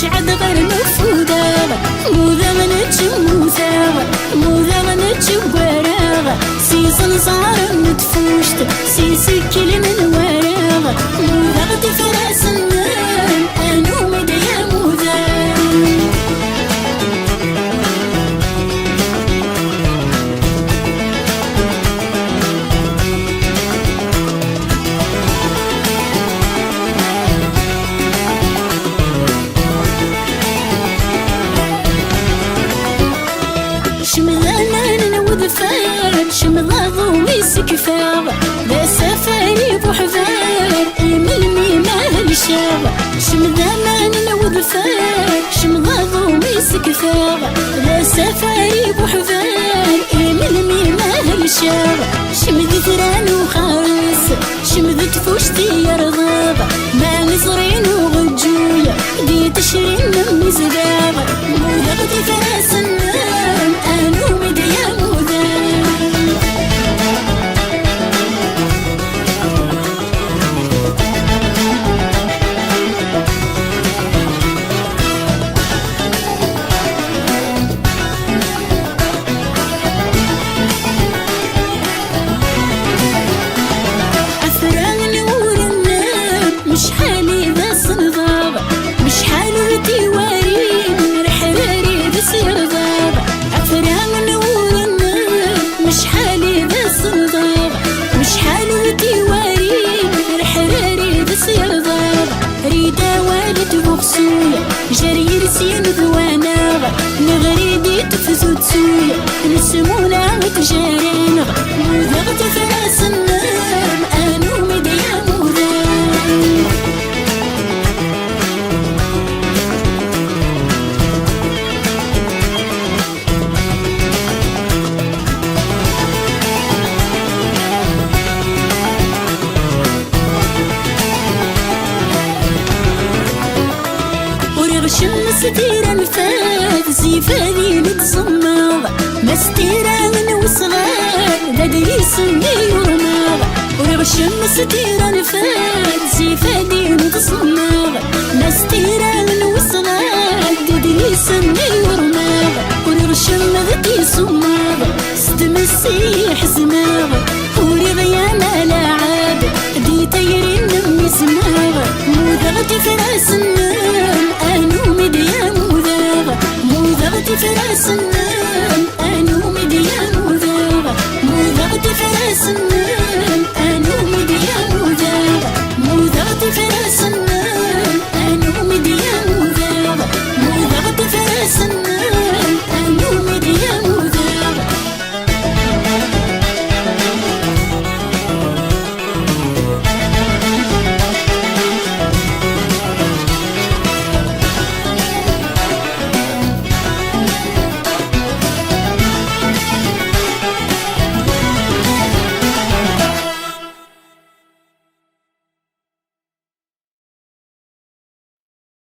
عد غير نفودا موذا موذا وراغ سي صنصار نتفوشت سي سكل من وراغ موذا غدي فراس النام انو مدى يا موذا شمضة ضومي سكفاغ لا سفاري بوحفار الملمي ما هالشاغ شمضة ما نلوذ فار شمضة ضومي سكفاغ لا سفاري بوحفار الملمي ما هالشاغ شمذ ثران وخارس شمذ تفوشتي يا رضاغ ما نصرين وغجوية دي تشرين من مزداغ موذا غدي فراس النام انو مدى يا موذا مش حالي ذا صنضاب مش حالي تيوارين رحراري بصير ضاب أفرام نور النار مش حالي ذا صنضاب مش حالي تيوارين رحراري بصير ضاب ريدا والد بخصويا جري رسين ذواناغ نغريدي تفزو تسويا نسمونا وتجارينغ موذغت فراس النار انو مدى يا موذا ستيرا الفات زيفاني نتصمغ ما ستيرا من وصغار لدري سني ورماغ ورغشم ستيرا الفات زيفاني نتصمغ ما ستيرا من وصغار لدري سني ورماغ ورغشم ذاتي صماغ ستمسي حزماغ وري غيانا لاعب دي تيرين نمي سماغ موذغتي فراس النار